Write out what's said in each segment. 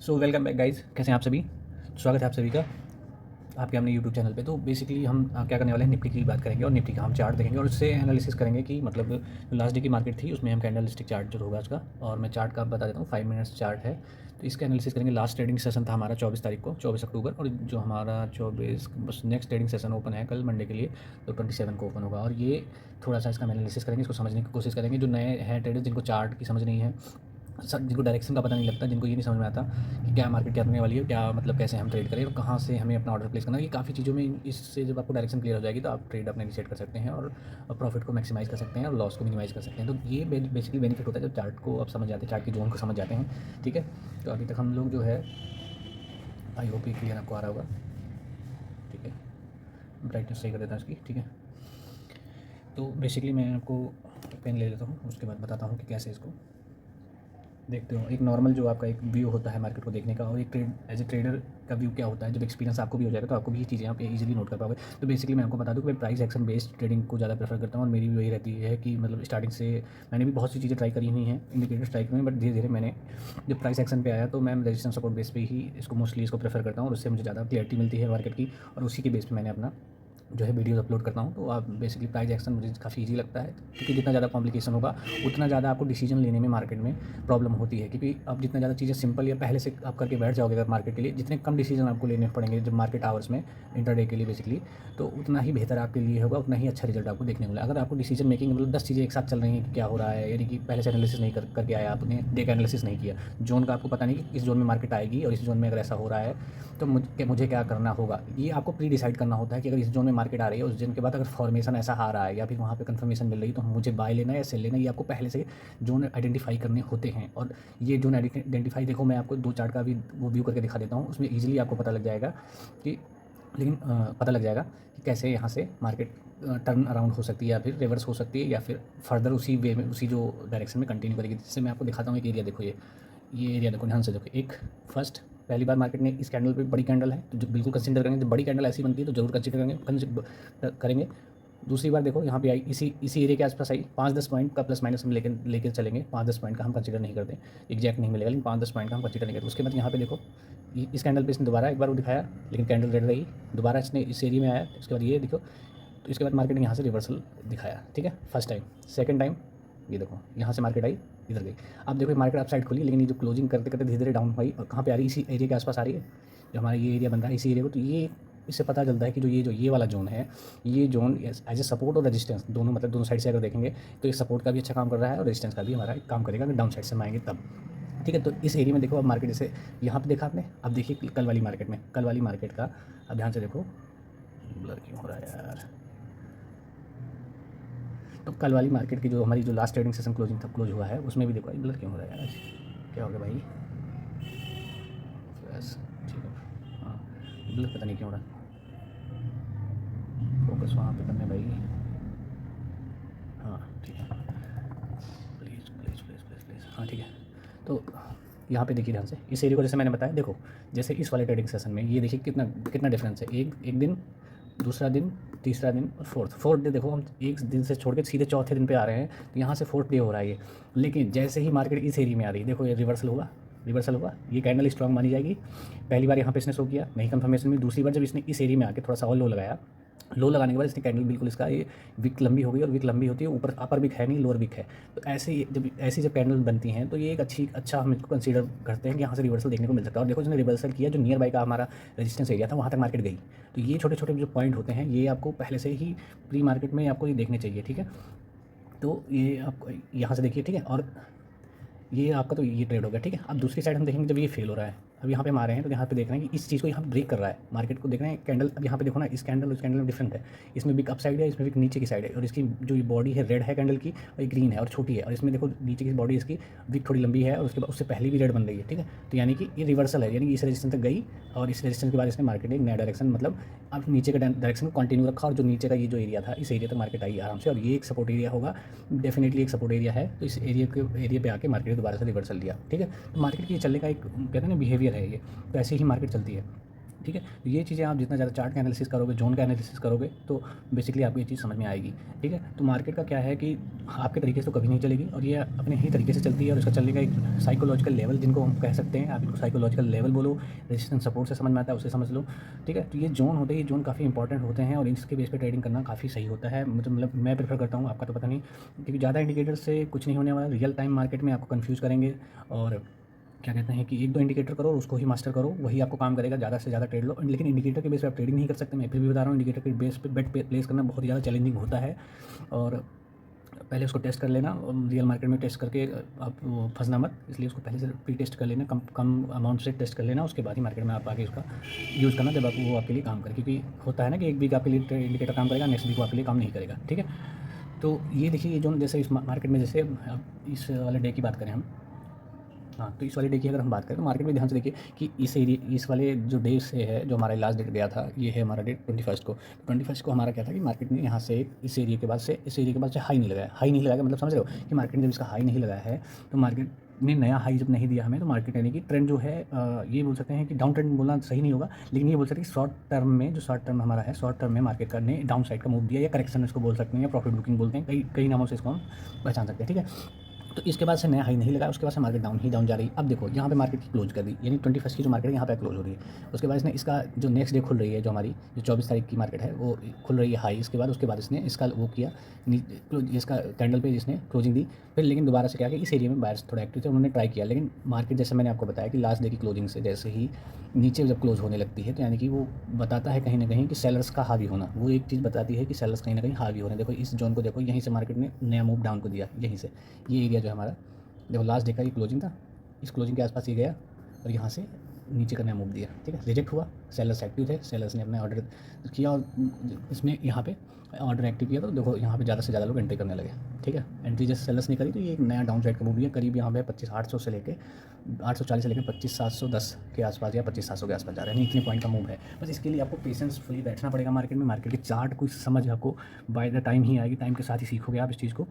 So welcome back guys, कैसे हैं आप सभी। स्वागत है आप सभी का आपके अपने यूट्यूब चैनल पे। तो बेसिकली हम क्या करने वाले हैं, निफ्टी की बात करेंगे और निफ्टी का हम चार्ट देखेंगे और उससे एनालिसिस करेंगे कि मतलब जो लास्ट डे की मार्केट थी उसमें हम कैंडल स्टिक चार्ट जो होगा उसका, और मैं चार्ट का बता देता हूँ। 5 मिनट्स चार्ट है तो इसका एनालिसिस करेंगे। लास्ट ट्रेडिंग सेशन था हमारा 24 तारीख को, 24 अक्टूबर, और जो हमारा 24 बस नेक्स्ट ट्रेडिंग सेशन ओपन है कल मंडे के लिए, तो 27 को ओपन होगा। और ये थोड़ा सा इसका एनालिसिस करेंगे, इसको समझने की कोशिश करेंगे। जो नए हैं ट्रेडर्स जिनको चार्ट की समझ नहीं है, जिनको डायरेक्शन का पता नहीं लगता, जिनको ये नहीं समझ में आता कि क्या मार्केट क्या करने वाली है, क्या मतलब कैसे हम ट्रेड करें और कहाँ से हमें अपना ऑर्डर प्लेस करना है, ये काफ़ी चीज़ों में इससे जब आपको डायरेक्शन क्लियर हो जाएगी तो आप ट्रेड अपने इनिशिएट कर सकते हैं और प्रॉफिट को मैक्सिमाइज़ कर सकते हैं और लॉस को मिनिमाइज़ कर सकते हैं। तो ये बेसिकली बेनिफिट होता है जब चार्ट को आप समझ जाते हैं, चार्ट की जोन को समझ जाते हैं। ठीक है, तो अभी तक हम लोग जो है, आई होप ये क्लियर आपको आ रहा होगा। ठीक है, ब्राइटनेस सही कर देता हूँ इसकी। ठीक है, तो बेसिकली मैं आपको पेन ले लेता हूँ, उसके बाद बताता हूँ कि कैसे इसको देखते हो। एक नॉर्मल जो आपका एक व्यू होता है मार्केट को देखने का, और एक ट्रेड एज ए ट्रेडर का व्यू क्या होता है। जब एक्सपीरियंस आपको भी हो जाएगा तो आपको भी ये चीज़ें आप इजीली नोट कर पाओगे। तो बेसिकली मैं आपको बता दूं कि मैं प्राइस एक्शन बेस्ड ट्रेडिंग को ज़्यादा प्रेफर करता हूँ, और मेरी भी वही रहती है कि मतलब स्टार्टिंग से मैंने भी बहुत सी चीज़ें ट्राई करी हुई हैं इंडिकेटर स्ट्राइक में, बट धीरे धीरे मैंने जब प्राइस एक्शन पे आया तो मैं रेजिस्टेंस सपोर्ट बेस पे ही इसको मोस्टली इसको प्रेफर करता हूँ, और उससे मुझे ज़्यादा क्लियरिटी मिलती है मार्केट की, और उसी के बेस पे मैंने अपना जो है वीडियोज़ अपलोड करता हूँ। तो आप बेसिकली प्राइस एक्शन मुझे काफ़ी ईजी लगता है, क्योंकि जितना ज़्यादा कॉम्प्लिकेशन होगा उतना ज़्यादा आपको डिसीजन लेने में मार्केट में प्रॉब्लम होती है। क्योंकि अब जितना ज़्यादा चीज़ें सिंपल या पहले से आप करके बैठ जाओगे अगर मार्केट के लिए, जितने कम डिसीजन आपको लेने पड़ेंगे जब मार्केट आवर्स में इंटरडे के लिए बेसिकली, तो उतना ही बेहतर आपके लिए होगा, उतना ही अच्छा रिजल्ट आपको देखने को मिलेगा। अगर आपको डिसीजन मेकिंग मतलब 10 चीज़ें एक साथ चल रही हैं कि क्या हो रहा है, यानी कि पहले से एनालिसिस नहीं करके आया, आपने डे का एनालिसिस नहीं किया, जोन का आपको पता नहीं कि इस जोन में मार्केट आएगी और इस जोन में अगर ऐसा हो रहा है तो मुझे क्या करना होगा, ये आपको प्री डिसाइड करना होता है कि अगर इस जोन में मार्केट आ रही है, उस जोन के बाद अगर फॉर्मेशन ऐसा आ रहा है या फिर वहाँ पे कंफर्मेशन मिल रही है तो मुझे बाय लेना है या सेल लेना है, ये आपको पहले से जोन आइडेंटिफाई करने होते हैं। और ये जोन आइडेंटिफाई, देखो मैं आपको 2 चार्ट का भी वो व्यू करके दिखा देता हूँ, उसमें ईजिली आपको पता लग जाएगा कि लेकिन पता लग जाएगा कि कैसे यहाँ से मार्केट टर्न अराउंड हो सकती है या फिर रिवर्स हो सकती है या फिर फर्दर उसी वे में उसी जो डायरेक्शन में कंटिन्यू करेगी। जिससे मैं आपको दिखाता हूँ एक एरिया, देखो ये एरिया देखो, ध्यान से देखो। एक फर्स्ट पहली बार मार्केट ने इस कैंडल पे, बड़ी कैंडल है तो जो बिल्कुल कंसीडर करेंगे, जब बड़ी कैंडल ऐसी बनती है तो जरूर कंसीडर करेंगे। दूसरी बार देखो यहाँ पे आई, इसी एरिया के आसपास आई, 5-10 पॉइंट का प्लस माइनस हम लेकर चलेंगे। 5-10 पॉइंट का हम कंसीडर नहीं करते, एग्जैक्ट नहीं मिलेगा लेकिन 5-10 पॉइंट का हम कंसीडर नहीं करते। उसके बाद यहाँ पे देखो, इस कैंडल पे इसने दोबारा एक बार वो दिखाया लेकिन कैंडल रेड रही, दोबारा इसने इस एरिया में आया। उसके बाद ये देखो, तो इसके बाद मार्केट ने यहाँ से रिवर्सल दिखाया। ठीक है, फर्स्ट टाइम। सेकंड टाइम ये देखो, यहाँ से मार्केट आई, इधर गई। अब देखो मार्केट अप साइड खुली, लेकिन ये जो क्लोजिंग करते करते धीरे धीरे डाउन हुई, और कहाँ पे आ रही है, इसी एरिया के आसपास आ रही है, जो हमारा ये एरिया बन रहा है इसी एरिया को। तो ये इससे पता चलता है कि ये वाला जोन है, ये जोन एज ए सपोर्ट और रेजिस्टेंस दोनों, मतलब दोनों साइड से अगर देखेंगे तो ये सपोर्ट का भी अच्छा काम कर रहा है और रेजिस्टेंस का भी हमारा काम करेगा अगर डाउन साइड से हम आएंगे तब। ठीक है, तो इस एरिया में देखो अब मार्केट जैसे यहाँ पे देखा आपने, अब देखिए कल वाली मार्केट में, कल वाली मार्केट का अब ध्यान से देखो, ब्लर क्यों हो रहा है यार। तो कल वाली मार्केट की जो हमारी जो लास्ट ट्रेडिंग सेशन क्लोज हुआ है उसमें भी देखो, ब्लर क्यों हो रहा है यार, क्या हो गया भाई, बस ठीक है। हाँ, ब्लर पता नहीं क्यों हो रहा, फोकस वहाँ पे करने भाई। हाँ ठीक है, please please please please please, हाँ ठीक है। तो यहाँ पे देखिए ध्यान से, इस एरिया को जैसे मैंने बताया, देखो जैसे इस वाले ट्रेडिंग सेशन में ये देखिए कितना कितना डिफरेंस है। एक दिन, दूसरा दिन, तीसरा दिन और फोर्थ डे। देखो हम एक दिन से छोड़ के सीधे चौथे दिन पे आ रहे हैं, तो यहाँ से फोर्थ डे हो रहा है ये। लेकिन जैसे ही मार्केट इस एरिया में आ रही है, देखो ये रिवर्सल होगा, रिवर्सल होगा, ये कैंडल स्ट्रॉन्ग मानी जाएगी। पहली बार यहाँ पे इसने शो किया, नहीं कंफर्मेशन मिली। दूसरी बार जब इसने इस एरिया में आके थोड़ा सा और लो लगाया, लो लगाने के बाद इसने कैंडल बिल्कुल इसका ये विक लंबी हो गई, और विक लंबी होती है ऊपर, अपर विक है नहीं, लोअर विक है। तो जब कैंडल बनती हैं तो ये एक अच्छा हम इसको कंसीडर करते हैं कि यहाँ से रिवर्सल देखने को मिल सकता है। और देखो जिसने रिवर्सल किया, जो नियर बाई का हमारा रेजिस्टेंस एरिया था वहाँ तक मार्केट गई। तो ये छोटे छोटे जो पॉइंट होते हैं ये आपको पहले से ही प्री मार्केट में आपको ये देखने चाहिए। ठीक है, तो ये आपको यहाँ से देखिए। ठीक है, और ये आपका तो ये ट्रेड हो गया। ठीक है, अब दूसरी साइड हम देखेंगे जब ये फेल हो रहा है, अब यहाँ पे हम आ रहे हैं तो यहाँ पे देख रहे हैं कि इस चीज़ को यहाँ ब्रेक कर रहा है, मार्केट को देख रहे हैं कैंडल। अब यहाँ पे देखो ना, इस कैंडल उस कैंडल में डिफरेंट है, इसमें बिग अप साइड है, इसमें बिग नीचे की साइड है, और इसकी जो ये बॉडी है रेड है कैंडल की, और ये ग्रीन है और छोटी है, और इसमें देखो नीचे की बॉडी इसकी बिग थोड़ी लंबी है, और उसके बाद उससे पहले भी रेड बन रही है। ठीक है, तो यानी कि ये रिवर्सल है, यानी कि इस रेजिस्टेंस तक गई, और इस रेजिस्टेंस के बाद इसने मार्केट एक नया डायरेक्शन, मतलब अब नीचे का डायरेक्शन को कंटिन्यू रखा, और जो नीचे का ये जो एरिया था इस एरिया तक मार्केट आई आराम से, और ये एक सपोर्ट एरिया होगा, डेफिनेटली एक सपोर्ट एरिया है। तो इस एरिया पे आके मार्केट दोबारा से रिवर्सल दिया। ठीक है, तो मार्केट की चलने का एक कहते हैं ना बिहेवियर है ये, तो ऐसे ही मार्केट चलती है। ठीक है। तो ये चीज़ें आप जितना ज़्यादा चार्ट का एनालिसिस करोगे, जोन का एनालिसिस करोगे, तो बेसिकली आपको ये चीज़ समझ में आएगी। ठीक है। तो मार्केट का क्या है कि आपके तरीके से तो कभी नहीं चलेगी, और ये अपने ही तरीके से चलती है, और इसका चलने का एक साइकोलॉजिकल लेवल जिनको हम कह सकते हैं, आप इसको साइकोलॉजिकल लेवल बोलो, रेजिस्टेंस सपोर्ट से समझ में आता है, उसे समझ लो। ठीक है। तो ये जोन होते हैं, ये जोन काफ़ी इंपॉर्टेंट होते हैं, और इसके बेस पे ट्रेडिंग करना काफ़ी सही होता है। मतलब मैं प्रेफर करता हूँ, आपका तो पता नहीं, क्योंकि ज़्यादा इंडिकेटर से कुछ नहीं होने वाला। रियल टाइम मार्केट में आपको कन्फ्यूज़ करेंगे, और क्या कहते हैं कि 1-2 इंडिकेटर करो और उसको ही मास्टर करो, वही आपको काम करेगा। ज़्यादा से ज़्यादा ट्रेड लो, लेकिन इंडिकेटर के बेस पे आप ट्रेडिंग नहीं कर सकते। मैं फिर भी बता रहा हूँ, इंडिकेटर के बेस पे बेट प्लेस करना बहुत ही ज़्यादा चैलेंजिंग होता है, और पहले उसको टेस्ट कर लेना। रियल मार्केट में टेस्ट करके आप फंसना मत, इसलिए उसको पहले से प्री टेस्ट कर लेना, कम कम अमाउंट से टेस्ट कर लेना, उसके बाद ही मार्केट में आप आगे उसका यूज़ करना, जब आप वो आपके लिए काम करे। क्योंकि होता है ना कि एक वीक आपके लिए इंडिकेटर काम करेगा, नेक्स्ट वीक वो आपके लिए काम नहीं करेगा। ठीक है। तो ये देखिए, ये जो जैसे इस मार्केट में, जैसे अब इस वाले डे की बात करें हम, हाँ, तो इस वाले डे की अगर हम बात करें तो मार्केट में ध्यान से देखिए कि इस वाले जो डे से है, जो हमारा लास्ट डेट गया था, ये है हमारा डेट 21 को। 21 को हमारा क्या था कि मार्केट ने यहाँ से इस एरिया के बाद से हाई नहीं लगाया। हाई नहीं लगाया मतलब समझ रहे हो कि मार्केट ने जब इसका हाई नहीं लगाया है, तो मार्केट ने नया हाई जब नहीं दिया हमें, तो मार्केट यानी कि ट्रेंड जो है, ये बोल सकते हैं कि डाउन ट्रेंड बोलना सही नहीं होगा, लेकिन ये बोल सकते हैं कि शॉर्ट टर्म में, जो शॉर्ट टर्म हमारा है, शॉर्ट टर्म में मार्केट ने डाउन साइड का मूव दिया, या करेक्शन इसको बोल सकते हैं, या प्रॉफिट बुकिंग बोलते हैं, कई नामों से इसको हम पहचान सकते हैं। ठीक है। तो इसके बाद से नया हाई नहीं लगा, उसके बाद से मार्केट डाउन जा रही। अब देखो यहाँ पे मार्केट क्लोज कर दी, यानी 21 की जो मार्केट है यहाँ पे क्लोज हो रही है। उसके बाद इसने इसका जो नेक्स्ट डे खुल रही है, जो हमारी जो 24 तारीख की मार्केट है, वो खुल रही है हाई। उसके बाद इसने इसका वो किया, इसका कैंडल पे जिसने क्लोजिंग दी। फिर लेकिन दोबारा से क्या कि इस एरिया में बायर्स थोड़ा एक्टिव थे, उन्होंने ट्राई किया, लेकिन मार्केट जैसे मैंने आपको बताया कि लास्ट डे की क्लोजिंग से जैसे ही नीचे जब क्लोज होने लगती है, तो यानी कि वो बताता है कहीं ना कहीं कि सेलर्स का हावी होना, वो एक चीज़ बताती है कि सेलर्स कहीं ना कहीं हावी होने। देखो इस जोन को देखो, यहीं से मार्केट ने नया मूव डाउन को दिया, यहीं से ये एरिया जो हमारा, देखो लास्ट डे का ये क्लोजिंग था, इस क्लोजिंग के आसपास ये गया, और यहाँ से नीचे का नया मूव दिया। ठीक है। रिजेक्ट हुआ, सेलर्स एक्टिव थे, सेलर्स ने अपना ऑर्डर किया, और इसमें यहाँ पे ऑर्डर एक्टिव किया, तो देखो यहाँ पे ज़्यादा से ज़्यादा लोग एंट्री करने लगे। ठीक है। एंट्री जैसे सेलर्स ने करी, तो ये एक नया डाउन साइड का मूव दिया, करीब यहाँ पे 25,800 से लेके 840 से लेकर 25,710 के आसपास, या 25,700 के आसपास जा रहे हैं। इतने पॉइंट का मूव है। बस इसके लिए आपको पेशेंसफुली बैठना पड़ेगा मार्केट में। मार्केट के चार्ट को समझ आपको बाय द टाइम ही आएगी, टाइम के साथ ही सीखोगे आप इस चीज़ को।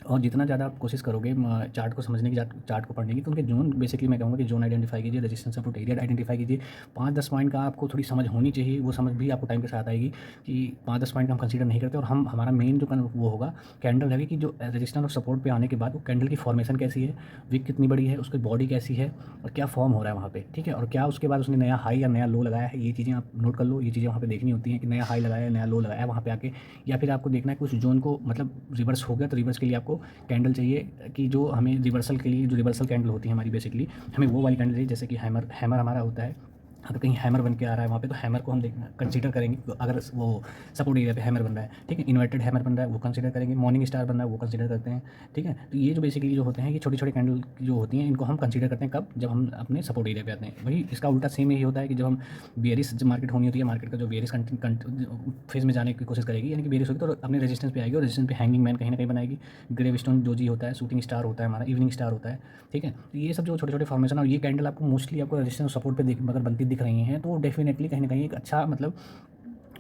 और जितना ज़्यादा आप कोशिश करोगे चार्ट को समझने की, चार्ट को पढ़ने की, तो उनके जोन, बेसिकली मैं कहूँगा कि जोन आइडेंटिफाई कीजिए, रेजिस्टेंस सपोर्ट एरिया आइडेंटिफाई कीजिए। 5-10 पॉइंट का आपको थोड़ी समझ होनी चाहिए, वो समझ भी आपको टाइम के साथ आएगी कि 5-10 पॉइंट का हम कंसीडर नहीं करते, और हमारा मेन जो वो होगा कैंडल है कि जो रेजिस्टेंस और सपोर्ट पे आने के बाद वो कैंडल की फॉर्मेशन कैसी है, विक कितनी बड़ी है, उसकी बॉडी कैसी है, और क्या फॉर्म हो रहा है वहाँ पे। ठीक है। और क्या उसके बाद उसने नया हाई या नया लो लगाया है, ये चीज़ें आप नोट कर लो। ये चीज़ें वहाँ पे देखनी होती हैं कि नया हाई लगाया है, नया लो लगाया है वहाँ पे आके, या फिर आपको देखना है कि उस जोन को मतलब रिवर्स हो गया, तो रिवर्स के लिए आपको कैंडल चाहिए कि जो हमें रिवर्सल के लिए, जो रिवर्सल कैंडल होती है हमारी, बेसिकली हमें वो वाली कैंडल चाहिए, जैसे कि हैमर हमारा होता है। अगर कहीं हैमर बन के आ रहा है वहाँ पे, तो हैमर को हम कंसीडर करेंगे, तो अगर वो सपोर्ट एरिया पे हैमर बन रहा है, ठीक है, इन्वर्टेड हैमर बन रहा है, वो कंसीडर करेंगे, मॉर्निंग स्टार बन रहा है, वो कंसीडर करते हैं। ठीक है। तो ये जो बेसिकली जो होते हैं, ये छोटी छोटी कैंडल जो होती हैं, इनको हम कंसीडर करते हैं कब, जब हम अपने सपोर्ट एरिया पे आते हैं। वही इसका उल्टा सेम यही होता है कि जब हम बेयरिश जब मार्केट होनी होती है, मार्केट का जो बेयरिश फेज में जाने की कोशिश करेगी, यानी कि बेयरिश होगी, तो अपने रेजिस्टेंस पे आएगी, और रेजिस्टेंस पे हैंगिंग मैन कहीं ना कहीं बनाएगी, ग्रेवस्टोन जो जी होता है, शूटिंग स्टार होता है हमारा, इवनिंग स्टार होता है। ठीक है। तो ये सब जो छोटे छोटे फॉर्मेशन, और ये कैंडल आपको मोस्टली आपको रेजिस्टेंस सपोर्ट पे अगर बनती दिख रही हैं, तो डेफिनेटली कहीं ना कहीं एक अच्छा मतलब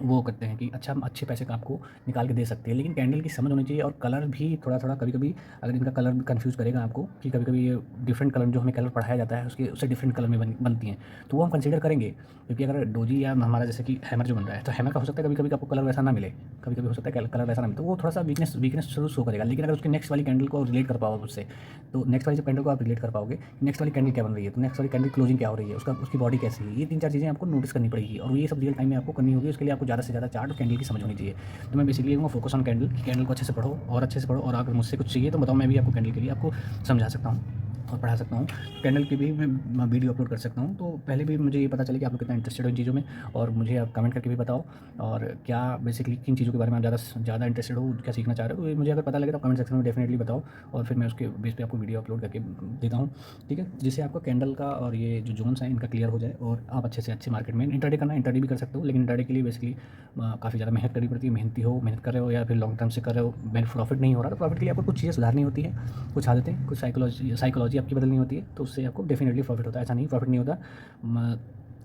वो करते हैं कि अच्छे पैसे का आपको निकाल के दे सकते हैं। लेकिन कैंडल की समझ होनी चाहिए, और कलर भी थोड़ा थोड़ा कभी कभी, अगर इनका कलर भी कन्फ्यूज़ करेगा आपको, कि कभी कभी ये डिफरेंट कलर जो हमें कलर पढ़ाया जाता है उससे डिफरेंट कलर में बनती हैं, तो वो हम कंसीडर करेंगे। क्योंकि अगर डोजी या हमारा जैसे कि हैमर जो बन रहा है, तो हैमर का हो सकता है कभी कभी आपको कलर वैसा ना मिले, कभी कभी हो सकता है कलर वैसा ना मिले, तो वो थोड़ा सा वीकनेस जरूर शो करेगा। लेकिन अगर उसके नेक्स्ट वाली कैंडल को रिलेट कर पाओगे उससे, तो नेक्स्ट वाली जब कैंडल को आप रिलेट कर पाओगे, नेक्स्ट वाली कैंडल क्या बन रही है, तो नेक्स्ट वाली कैंडल क्लोजिंग क्या हो रही है, उसकी बॉडी कैसी है, ये 3-4 चीज़ें आपको नोटिस करनी पड़ेगी, और ये सब रियल टाइम में आपको करनी होगी। उसके लिए आपको ज़्यादा से ज़्यादा चार्ट और कैंडल की समझ होनी चाहिए। तो मैं बेसिकली कहूँगा फोकस ऑन कैंडल, कैंडल को अच्छे से पढ़ो, और अच्छे से पढ़ो, और अगर मुझसे कुछ चाहिए तो बताओ, मैं भी आपको कैंडल के लिए आपको समझा सकता हूँ और पढ़ा सकता हूँ। कैंडल की भी मैं वीडियो अपलोड कर सकता हूँ। तो पहले भी मुझे ये पता चले कि आप लोग कितना इंटरेस्टेड हो इन चीज़ों में, और मुझे आप कमेंट करके भी बताओ, और क्या बेसिकली किन चीज़ों के बारे में आप ज़्यादा इंटरेस्टेड हो, क्या सीखना चाह रहे हो, तो ये मुझे अगर पता लगे तो कमेंट सेक्शन में डेफिनेटली बताओ, और फिर मैं उसके बेस पे आपको वीडियो अपलोड करके देता हूँ। ठीक है। जिससे आपको कैंडल का और ये जो जोन्स हैं इनका क्लियर हो जाए, और आप अच्छे से अच्छे मार्केट में इंट्राडे करना, इंट्राडे भी कर सकते हो, लेकिन इंट्राडे के लिए बेसिकली काफ़ी ज़्यादा मेहनत करनी पड़ती है। मेहनत कर रहे हो, या फिर लॉन्ग टर्म से कर रहे हो, प्रॉफिट नहीं हो रहा, तो प्रॉफिट के लिए आपको कुछ चीज़ें सुधारनी होती है, कुछ आदतें, कुछ साइकोलॉजी आपकी बदलनी होती है, तो उससे आपको डेफिनेटली प्रॉफिट होता है। ऐसा नहीं प्रॉफिट नहीं होता,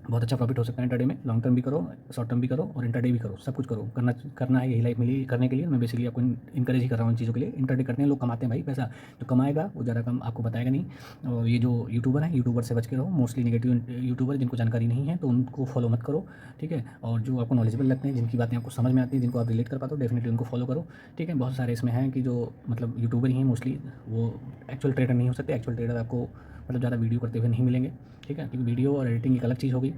बहुत अच्छा प्रॉफिट हो सकता है इंटरडे में। लॉन्ग टर्म भी करो, शॉर्ट टर्म भी करो और इंटरडे भी करो, सब कुछ करो। करना है, यही लाइफ मिली करने के लिए। मैं बेसिकली आपको इनकरेज ही कर रहा हूँ इन चीज़ों के लिए। इंटरडे करते हैं लोग, कमाते हैं भाई पैसा। जो कमाएगा वो ज़्यादा कम आपको बताएगा नहीं। और ये जो यूट्यूबर हैं, यूट्यूबर से बच के रहो। मोस्टली नेगेटिव यूट्यूबर, जिनको जानकारी नहीं है तो उनको फॉलो मत करो, ठीक है। और जो आपको नॉलेजेबल लगते हैं, जिनकी बातें आपको समझ में आती हैं, जिनको आप रिलेट कर पाते हो, डेफिनेटली उनको फॉलो करो, ठीक है। बहुत सारे इसमें हैं कि जो मतलब यूट्यूबर ही हैं मोस्टली, वो एक्चुअल ट्रेडर नहीं हो सकते। एक्चुअल ट्रेडर आपको मतलब ज़्यादा वीडियो करते हुए नहीं मिलेंगे, ठीक है। क्योंकि वीडियो और एडिटिंग एक अलग चीज़ होगी।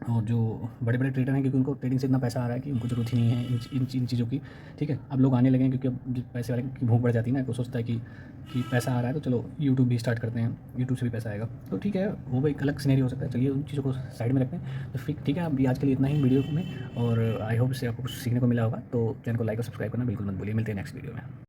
और जो बड़े-बड़े ट्रेडर हैं, क्योंकि उनको ट्रेडिंग से इतना पैसा आ रहा है कि उनको ज़रूरत ही नहीं है इन चीज़ों की, ठीक है। अब लोग आने लगे हैं, क्योंकि अब जो पैसे वाले की भूख बढ़ जाती है ना, तो सोचता है कि पैसा आ रहा है तो चलो यूट्यूब भी स्टार्ट करते हैं, यूट्यूब से भी पैसा आएगा। तो ठीक है, वो भी एक अलग सिनेरियो हो सकता है। चलिए उन चीज़ों को साइड में रखते हैं। तो फिर ठीक है, अभी आज के लिए इतना ही वीडियो में। और आई होप इससे आपको कुछ सीखने को मिला होगा। तो चैनल को लाइक और सब्सक्राइब करना बिल्कुल मत भूलिए। मिलते हैं नेक्स्ट वीडियो में।